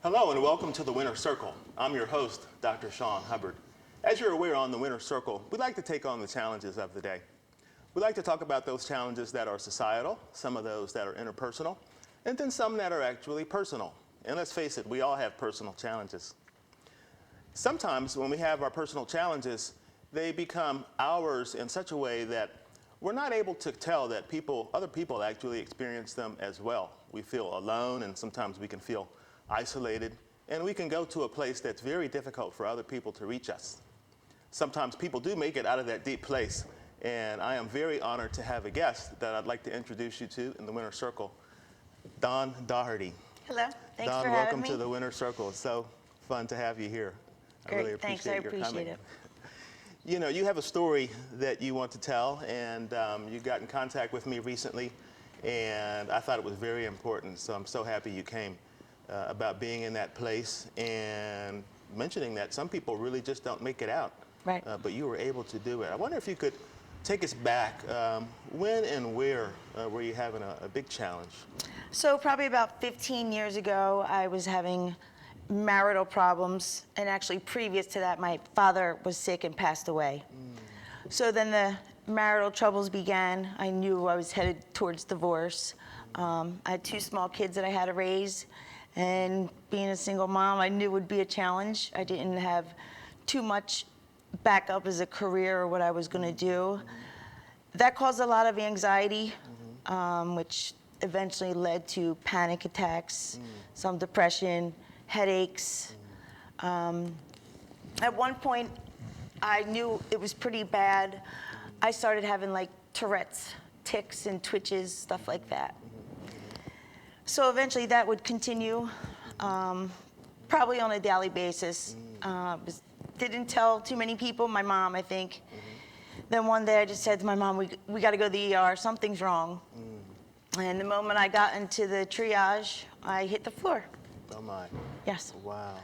Hello and welcome to the Winner's Circle. I'm your host, Dr. Sean Hubbard. As you're aware, on the Winner's Circle, we like to take on the challenges of the day. We like to talk about those challenges that are societal, some of those that are interpersonal, and then some that are actually personal. And let's face it, we all have personal challenges. Sometimes when we have our personal challenges, they become ours in such a way that we're not able to tell that other people actually experience them as well. We feel alone, and sometimes we can feel isolated, and we can go to a place that's very difficult for other people to reach us. Sometimes people do make it out of that deep place, and I am very honored to have a guest that I'd like to introduce you to in the Winner's Circle, Dawn Doherty. Hello, thanks Dawn, for having welcome me. to the Winner's Circle. It's so fun to have you here. I Great, really appreciate thanks, I your appreciate coming. it. You know, you have a story that you want to tell, and you got in contact with me recently, and I thought it was very important, so I'm so happy you came. About being in that place and mentioning that some people really just don't make it out. Right. But you were able to do it. I wonder if you could take us back. When and where were you having a big challenge? So probably about 15 years ago, I was having marital problems, and actually previous to that, my father was sick and passed away. So then the marital troubles began. I knew I was headed towards divorce. I had two small kids that I had to raise. And being a single mom, I knew would be a challenge. I didn't have too much backup as a career or what I was going to do. That caused a lot of anxiety, which eventually led to panic attacks, some depression, headaches. At one point, I knew it was pretty bad. I started having like Tourette's, tics and twitches, stuff like that. So eventually that would continue, probably on a daily basis. Didn't tell too many people, my mom, I think. Then one day I just said to my mom, we got to go to the ER, something's wrong. And the moment I got into the triage, I hit the floor. Oh my. Yes. Wow.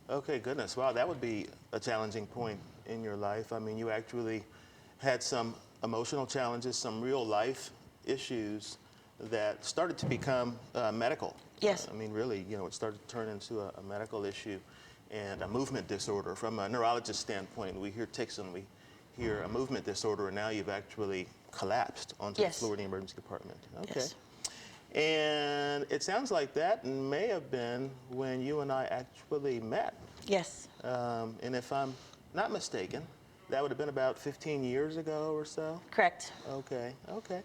Okay, goodness. Wow, that would be a challenging point in your life. I mean, you actually had some emotional challenges, some real life issues that started to become medical. Yes. I mean, really, you know, it started to turn into a medical issue and a movement disorder. From a neurologist standpoint, we hear tics and we hear a movement disorder, and now you've actually collapsed onto the floor of the emergency department. Okay. Yes. And it sounds like that may have been when you and I actually met. Yes. And if I'm not mistaken, that would have been about 15 years ago or so? Correct. Okay, okay.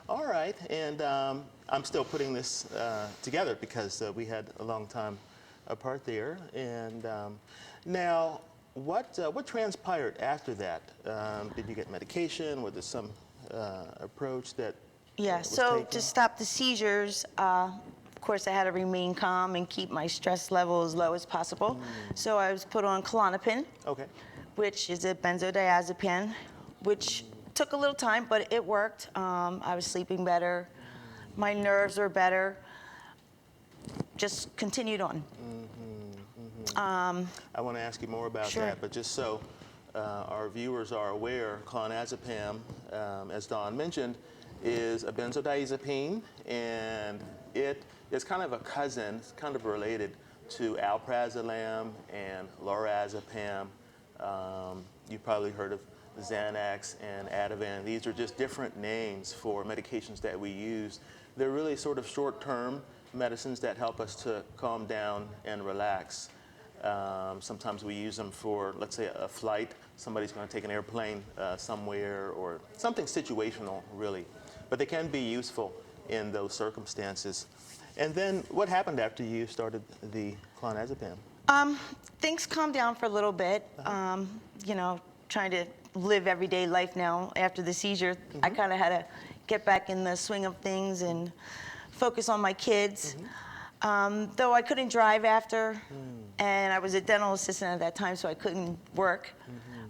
All right, and I'm still putting this together because we had a long time apart there. And now, what transpired after that? Did you get medication? Was there some approach that Yeah, was so taken? to stop the seizures, of course I had to remain calm and keep my stress level as low as possible. So I was put on Klonopin, Okay. which is a benzodiazepine, which took a little time, but it worked. I was sleeping better. My nerves were better. Just continued on. I want to ask you more about Sure. that, but just so our viewers are aware, clonazepam, as Dawn mentioned, is a benzodiazepine, and it is kind of a cousin, it's kind of related to alprazolam and lorazepam. You've probably heard of Xanax and Ativan. These are just different names for medications that we use. They're really sort of short-term medicines that help us to calm down and relax. Sometimes we use them for, let's say, a flight. Somebody's going to take an airplane somewhere, or something situational, really. But they can be useful in those circumstances. And then what happened after you started the clonazepam? Things calmed down for a little bit. You know, trying to live everyday life now after the seizure. I kind of had to get back in the swing of things and focus on my kids. Though I couldn't drive after, and I was a dental assistant at that time, so I couldn't work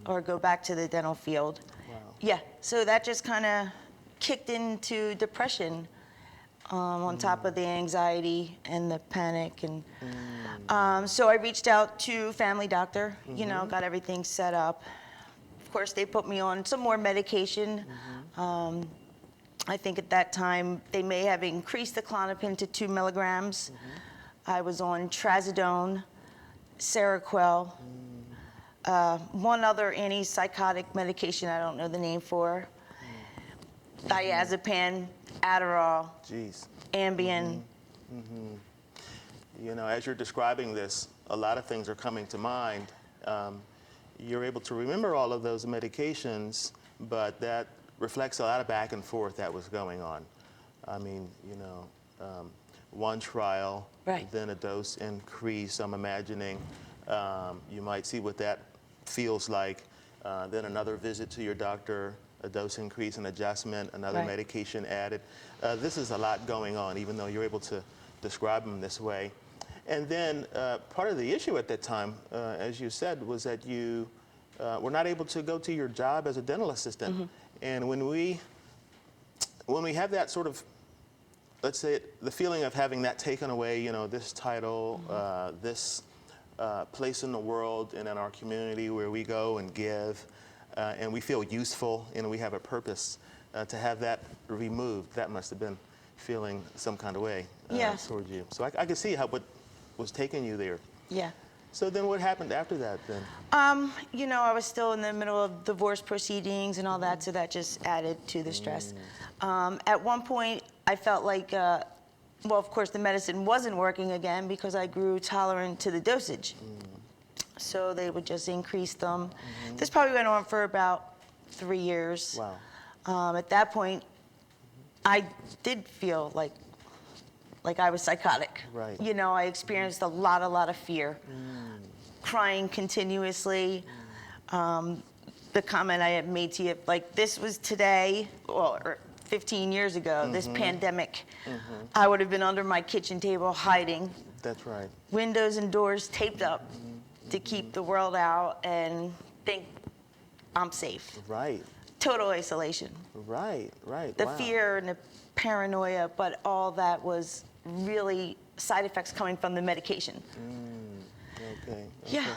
or go back to the dental field. Wow. Yeah, so that just kind of kicked into depression on top of the anxiety and the panic. And so I reached out to family doctor, you know, got everything set up. Of course, they put me on some more medication. I think at that time they may have increased the Klonopin to 2 milligrams. I was on trazodone, Seroquel, one other antipsychotic medication I don't know the name for, diazepam, Adderall, Jeez. Ambien. You know, as you're describing this, a lot of things are coming to mind. You're able to remember all of those medications, but that reflects a lot of back and forth that was going on. I mean, you know, one trial, Right. then a dose increase. I'm imagining you might see what that feels like. Then another visit to your doctor, a dose increase and adjustment, another Right. medication added. This is a lot going on, even though you're able to describe them this way. And then part of the issue at that time, as you said, was that you were not able to go to your job as a dental assistant. And when we have that sort of, let's say, the feeling of having that taken away, you know, this title, this place in the world and in our community where we go and give, and we feel useful and we have a purpose, to have that removed, that must have been feeling some kind of way Yes. towards you. So I can see what was taking you there. Yeah. So then what happened after that then? You know, I was still in the middle of divorce proceedings and all that, so that just added to the stress. At one point, I felt like, well, of course, the medicine wasn't working again because I grew tolerant to the dosage. So they would just increase them. This probably went on for about 3 years. Wow. At that point, I did feel like I was psychotic. Right. You know, I experienced a lot of fear, crying continuously. The comment I had made to you, like, this was today, or 15 years ago, this pandemic, I would have been under my kitchen table hiding, That's right. windows and doors taped up to keep the world out and think I'm safe. Right. Total isolation. Right. The Wow. fear and the paranoia, but all that was really side effects coming from the medication. Okay. Yeah.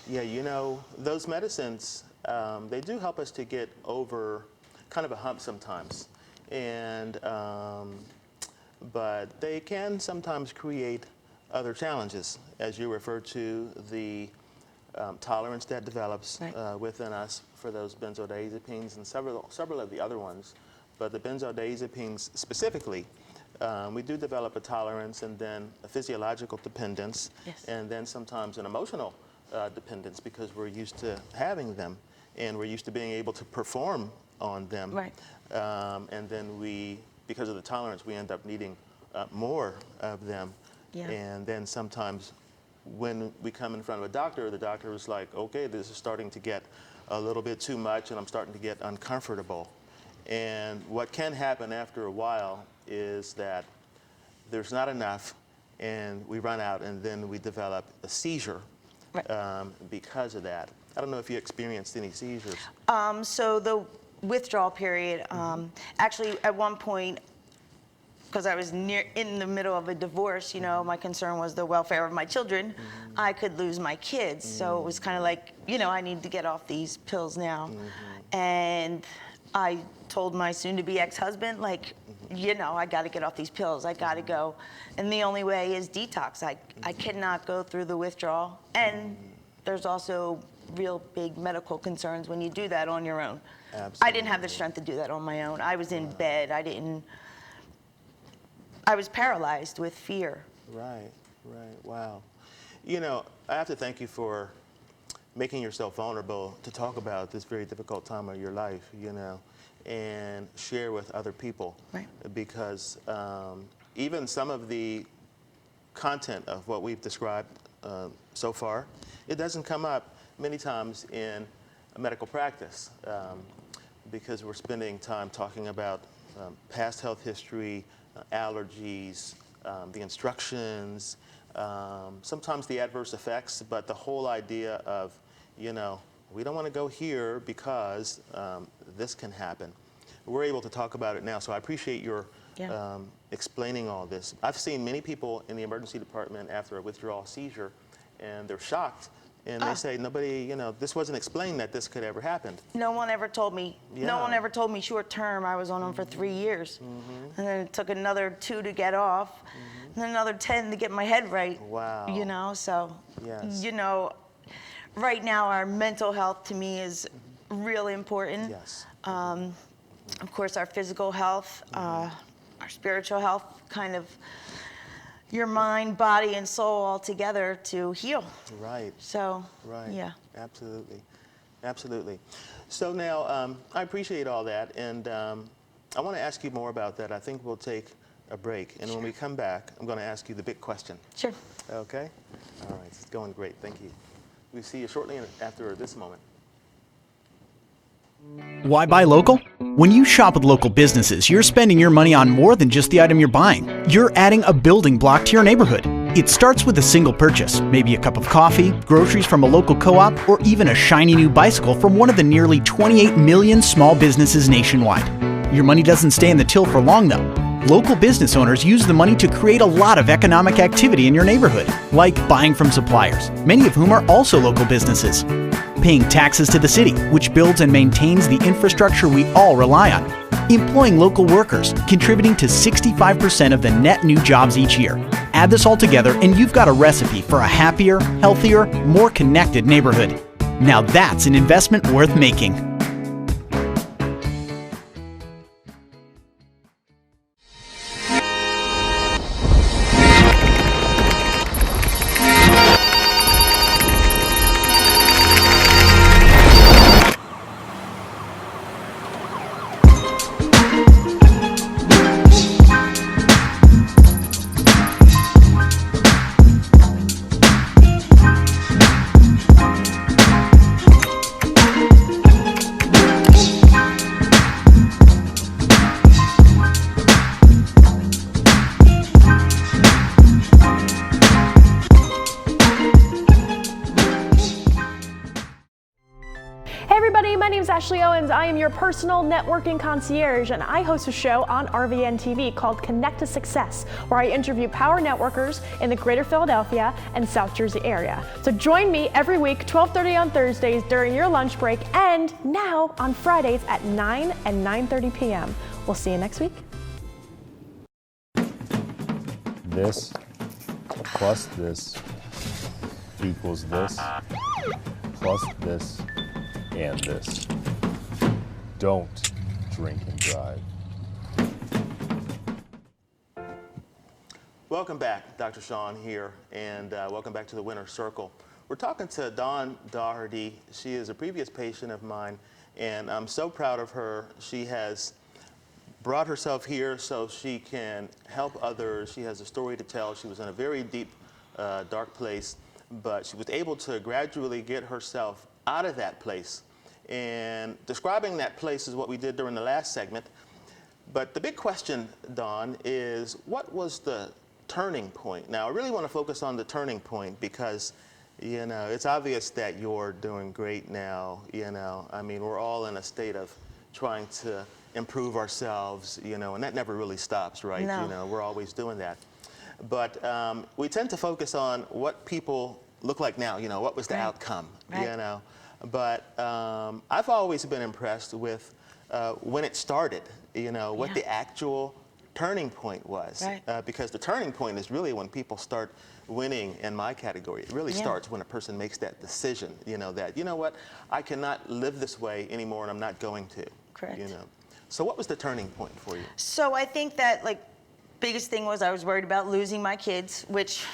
Yeah, you know, those medicines, they do help us to get over kind of a hump sometimes. And, but they can sometimes create other challenges, as you referred to, the tolerance that develops Right. within us for those benzodiazepines and several of the other ones. But the benzodiazepines specifically, we do develop a tolerance and then a physiological dependence, Yes. and then sometimes an emotional dependence because we're used to having them and we're used to being able to perform on them. Right. And then because of the tolerance, we end up needing more of them. Yeah. And then sometimes when we come in front of a doctor, the doctor is like, okay, this is starting to get a little bit too much and I'm starting to get uncomfortable. And what can happen after a while is that there's not enough and we run out and then we develop a seizure Right. because of that. I don't know if you experienced any seizures. So the withdrawal period, actually at one point, because I was in the middle of a divorce, you know, my concern was the welfare of my children. I could lose my kids. So it was kind of like, you know, I need to get off these pills now. And I told my soon-to-be ex-husband, like, you know, I got to get off these pills. I got to go. And the only way is detox. I cannot go through the withdrawal. And there's also real big medical concerns when you do that on your own. I didn't have the strength to do that on my own. I was in bed. I was paralyzed with fear. Right. Wow. You know, I have to thank you for making yourself vulnerable to talk about this very difficult time of your life, you know, and share with other people. Right. Because even some of the content of what we've described so far, it doesn't come up many times in medical practice because we're spending time talking about past health history, allergies, the instructions, sometimes the adverse effects, but the whole idea of, you know, we don't want to go here because this can happen. We're able to talk about it now, so I appreciate your explaining all this. I've seen many people in the emergency department after a withdrawal seizure, and they're shocked, and they say, nobody, you know, this wasn't explained that this could ever happen. No one ever told me. No Yeah. one ever told me short term. I was on them for 3 years. And then it took another 2 to get off. and another 10 to get my head right. Wow. You know, so, Yes. you know, right now our mental health to me is really important. Yes. Of course, our physical health, our spiritual health, kind of your mind, body, and soul all together to heal. Right. So, Right. yeah. Absolutely. Absolutely. So now, I appreciate all that, and I want to ask you more about that. I think we'll take a break, and when we come back, I'm going to ask you the big question. Sure. Okay? All right. It's going great. Thank you. We'll see you shortly after this moment. Why buy local? When you shop with local businesses, you're spending your money on more than just the item you're buying. You're adding a building block to your neighborhood. It starts with a single purchase, maybe a cup of coffee, groceries from a local co-op, or even a shiny new bicycle from one of the nearly 28 million small businesses nationwide. Your money doesn't stay in the till for long though. Local business owners use the money to create a lot of economic activity in your neighborhood, like buying from suppliers, many of whom are also local businesses. Paying taxes to the city, which builds and maintains the infrastructure we all rely on. Employing local workers, contributing to 65% of the net new jobs each year. Add this all together and you've got a recipe for a happier, healthier, more connected neighborhood. Now that's an investment worth making. Ashley Owens. I am your personal networking concierge, and I host a show on RVN TV called Connect to Success, where I interview power networkers in the greater Philadelphia and South Jersey area. So join me every week, 12:30 on Thursdays during your lunch break, and now on Fridays at 9 and 9:30 p.m. We'll see you next week. This plus this equals this plus this and this. Don't drink and drive. Welcome back, Dr. Sean here, and welcome back to the Winner's Circle. We're talking to Dawn Doherty. She is a previous patient of mine, and I'm so proud of her. She has brought herself here so she can help others. She has a story to tell. She was in a very deep, dark place, but she was able to gradually get herself out of that place. And describing that place is what we did during the last segment. But the big question, Dawn, is what was the turning point? Now, I really want to focus on the turning point because, you know, it's obvious that you're doing great now. You know, I mean, we're all in a state of trying to improve ourselves, you know, and that never really stops, right? No. You know, we're always doing that. But we tend to focus on what people look like now, you know, what was the Right. outcome, Right. you know. But I've always been impressed with when it started, you know, what Yeah. the actual turning point was. Right. Because the turning point is really when people start winning in my category. It really Yeah. starts when a person makes that decision, you know, that, you know what, I cannot live this way anymore and I'm not going to. Correct. You know. So what was the turning point for you? So I think that, like, biggest thing was I was worried about losing my kids, which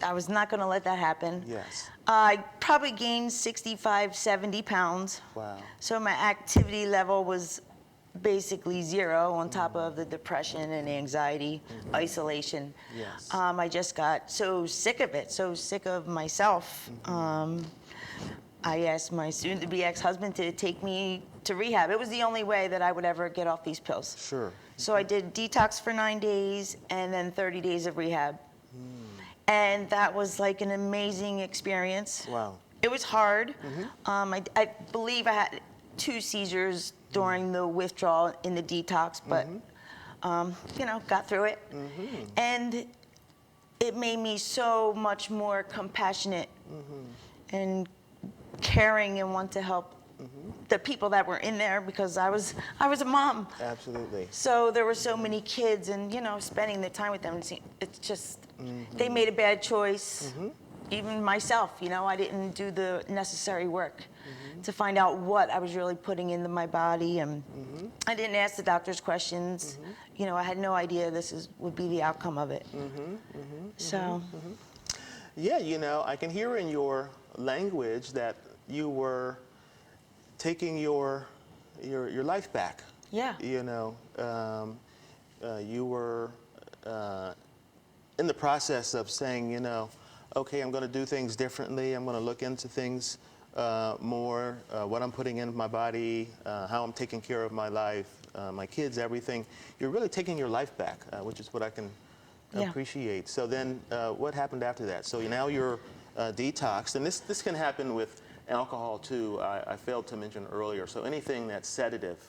I was not going to let that happen. Yes. I probably gained 65, 70 pounds. Wow. So my activity level was basically zero on top of the depression and anxiety, isolation. Yes. I just got so sick of it, so sick of myself. I asked my soon-to-be ex-husband to take me to rehab. It was the only way that I would ever get off these pills. Sure. So I did detox for 9 days and then 30 days of rehab. And that was like an amazing experience. Wow. It was hard. I believe I had 2 seizures during the withdrawal in the detox, but you know, got through it. And it made me so much more compassionate and caring and want to help the people that were in there because I was a mom. Absolutely. So there were so many kids, and spending the time with them, it's just they made a bad choice. Even myself, I didn't do the necessary work to find out what I was really putting into my body, and I didn't ask the doctors questions. I had no idea would be the outcome of it. So. Yeah, I can hear in your language that you were taking your life back. Yeah. You were in the process of saying, okay, I'm going to do things differently. I'm going to look into things more, what I'm putting in my body, how I'm taking care of my life, my kids, everything. You're really taking your life back, which is what I can appreciate. So then what happened after that? So now you're detoxed, and this can happen with alcohol too. I failed to mention earlier. So anything that's sedative,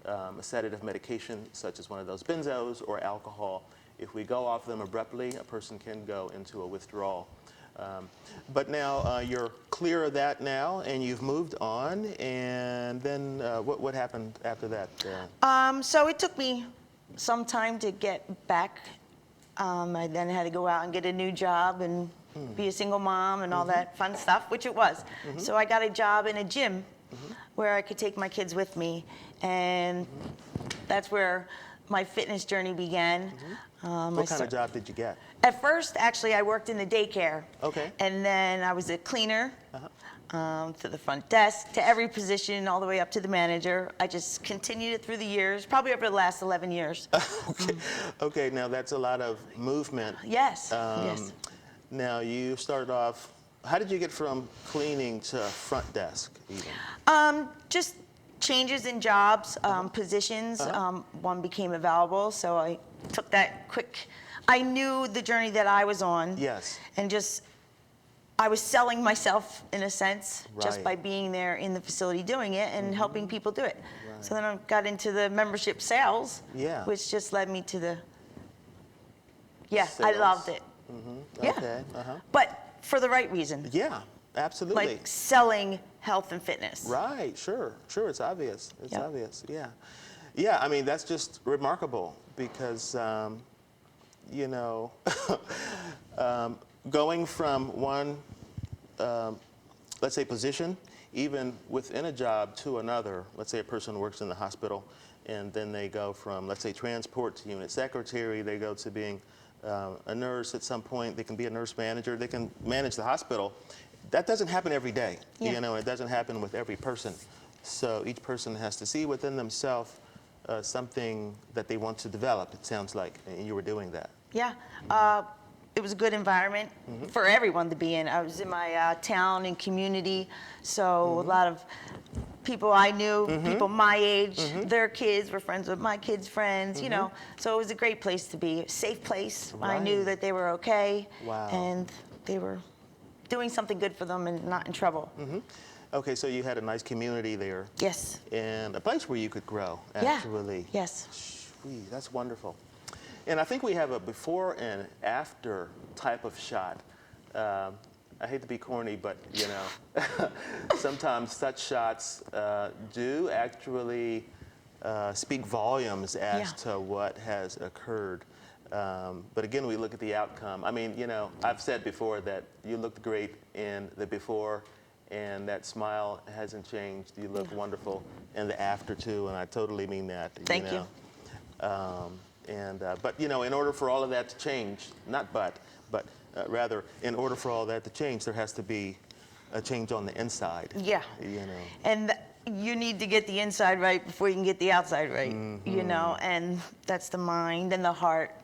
a sedative medication such as one of those benzos or alcohol, if we go off them abruptly, a person can go into a withdrawal. But now you're clear of that now, and you've moved on. And then what happened after that? So it took me some time to get back. I then had to go out and get a new job and be a single mom and all that fun stuff, which it was. So I got a job in a gym where I could take my kids with me, and that's where my fitness journey began. What kind of job did you get? At first, actually, I worked in the daycare. Okay. And then I was a cleaner. To the front desk, to every position, all the way up to the manager. I just continued it through the years, probably over the last 11 years. Okay. Okay, now that's a lot of movement. Yes, yes. Now you started off, how did you get from cleaning to front desk even? Just changes in jobs, positions. One became available, so I took that quick. I knew the journey that I was on. Yes. And just I was selling myself in a sense, just Right. by being there in the facility doing it and helping people do it. Right. So then I got into the membership sales, which just led me to the, Sales. I loved it. Yeah. Okay. But for the right reason. Yeah, absolutely. Like selling health and fitness. Right, sure, it's obvious. It's obvious, yeah. Yeah, I mean, that's just remarkable because, going from one, let's say, position, even within a job to another, let's say a person works in the hospital, and then they go from, let's say, transport to unit secretary, they go to being a nurse at some point, they can be a nurse manager, they can manage the hospital. That doesn't happen every day, it doesn't happen with every person. So each person has to see within themselves something that they want to develop, it sounds like, and you were doing that. Yeah. It was a good environment for everyone to be in. I was in my town and community, so a lot of people I knew, people my age, their kids were friends with my kids' friends, So it was a great place to be, a safe place. Right. I knew that they were okay, Wow. and they were doing something good for them and not in trouble. Okay, so you had a nice community there. Yes. And a place where you could grow, actually. Yeah. Yes. Sweet, that's wonderful. And I think we have a before and after type of shot. I hate to be corny, but sometimes such shots do actually speak volumes as to what has occurred. But again, we look at the outcome. I mean, I've said before that you looked great in the before, and that smile hasn't changed. You look wonderful in the after too, and I totally mean that. Thank you. But in order for all of that to change, rather, in order for all that to change, there has to be a change on the inside. Yeah. And you need to get the inside right before you can get the outside right, and that's the mind and the heart,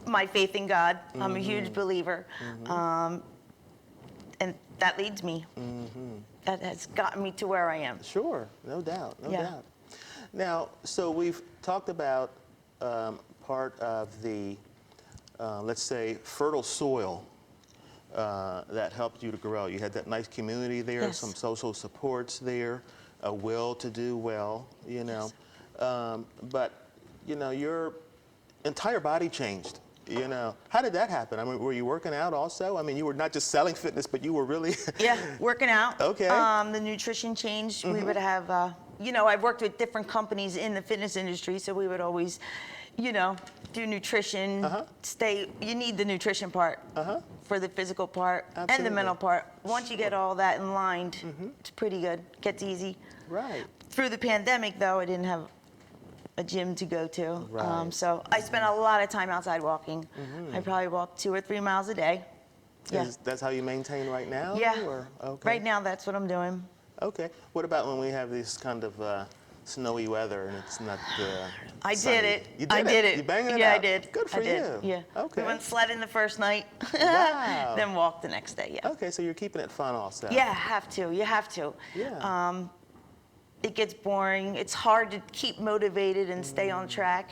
my faith in God. I'm a huge believer. And that leads me. That has gotten me to where I am. Sure, no doubt, no doubt. Now, so we've talked about part of the, let's say, fertile soil that helped you to grow. You had that nice community there, some social supports there, a will to do well, but, your entire body changed. You know, how did that happen? I mean, were you working out also? I mean, you were not just selling fitness, but you were really Yeah, working out. Okay. The nutrition changed. We would have, you know, I've worked with different companies in the fitness industry, so we would always, you know, do nutrition. You need the nutrition part for the physical part and the Absolutely. mental part. Once you get all that in line, it's pretty good. Gets easy. right. Through the pandemic, though, I didn't have a gym to go to. Right. So I spent a lot of time outside walking. I probably walk 2 or 3 miles a day. Yeah. That's how you maintain right now? Yeah. Or, okay. Right now, that's what I'm doing. Okay. What about when we have this kind of snowy weather and it's not I sunny? did it. You did I did it. You banged it Yeah, out? I did. Good for I did. you. Yeah. Okay. We went sledding the first night. Wow. Then walked the next day. Yeah. Okay, so you're keeping it fun also. Yeah, have to. You have to. Yeah. It gets boring. It's hard to keep motivated and stay on track.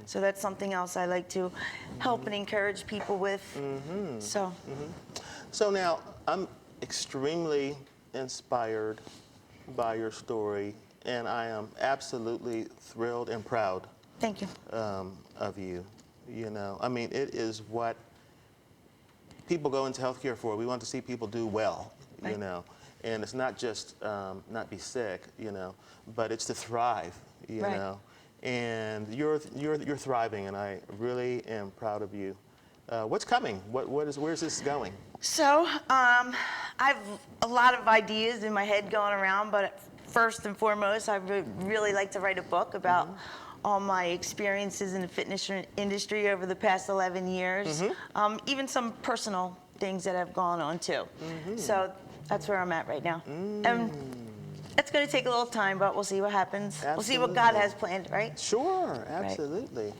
So that's something else I like to help and encourage people with. So. So now, I'm extremely inspired by your story, and I am absolutely thrilled and proud Thank you. of you. You know, I mean, it is what people go into healthcare for. We want to see people do well, you Right. know. And it's not just not be sick, you know, but it's to thrive, you Right. know. And you're thriving, and I really am proud of you. What's coming? Where's this going? So, I've a lot of ideas in my head going around, but first and foremost, I would really like to write a book about all my experiences in the fitness industry over the past 11 years. Even some personal things that have gone on too. So that's where I'm at right now. And it's going to take a little time, but we'll see what happens. We'll see what God Absolutely. has planned, right? Sure, absolutely.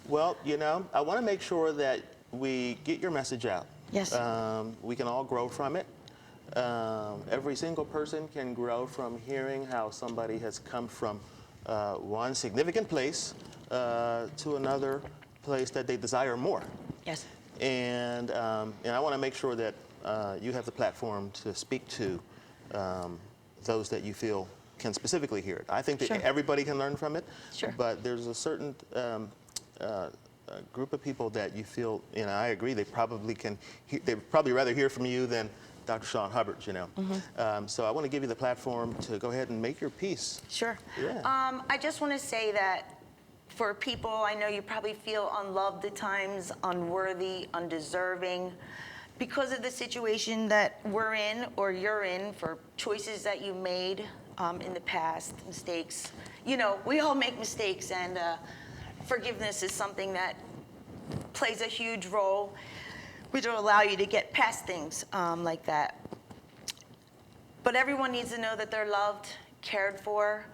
Well, you know, I want to make sure that we get your message out. Yes. We can all grow from it. Every single person can grow from hearing how somebody has come from one significant place to another place that they desire more. Yes. And I want to make sure that you have the platform to speak to those that you feel can specifically hear it. I think that Sure. everybody can learn from it, Sure. but there's a certain group of people that you feel, you know, I agree, they probably can, they'd probably rather hear from you than Dr. Sean Hubbard, you know. So I want to give you the platform to go ahead and make your piece. Sure. Yeah. I just want to say that for people, I know you probably feel unloved at times, unworthy, undeserving, because of the situation that we're in or you're in, for choices that you made in the past, mistakes. You know, we all make mistakes, and forgiveness is something that plays a huge role, which will allow you to get past things like that. But everyone needs to know that they're loved, cared for.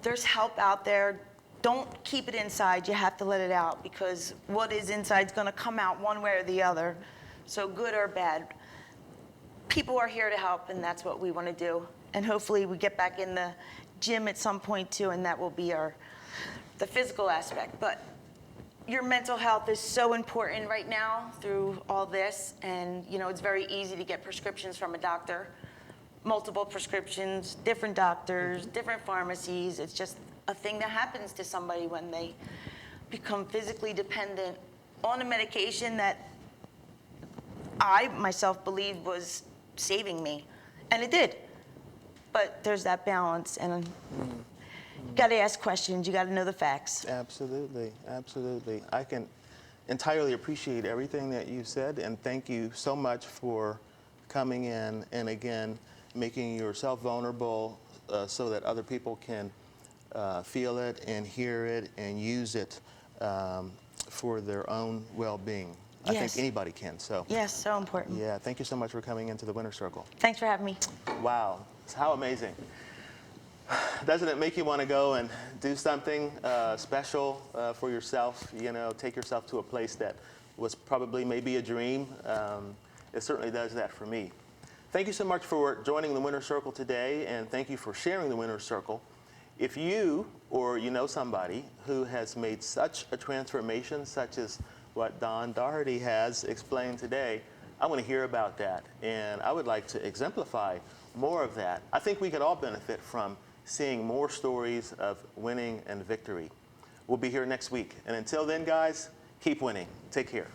There's help out there. Don't keep it inside. You have to let it out, because what is inside is going to come out one way or the other. So good or bad, people are here to help, and that's what we want to do. And hopefully we get back in the gym at some point too, and that will be the physical aspect. But your mental health is so important right now through all this, and you know, it's very easy to get prescriptions from a doctor, multiple prescriptions, different doctors, different pharmacies. It's just a thing that happens to somebody when they become physically dependent on a medication that I myself believed was saving me, and it did. But there's that balance, and you got to ask questions. You got to know the facts. Absolutely, absolutely. I can entirely appreciate everything that you said, and thank you so much for coming in and again making yourself vulnerable so that other people can feel it and hear it and use it for their own well-being. I Yes. think anybody can. So Yes, so important. yeah, thank you so much for coming into the Winner's Circle. Thanks for having me. Wow, how amazing. Doesn't it make you want to go and do something special for yourself? You know, take yourself to a place that was probably maybe a dream. It certainly does that for me. Thank you so much for joining the Winner's Circle today, and thank you for sharing the Winner's Circle. If you or you know somebody who has made such a transformation, such as what Don Doherty has explained today, I want to hear about that, and I would like to exemplify more of that. I think we could all benefit from seeing more stories of winning and victory. We'll be here next week, and until then, guys, Keep winning. Take care.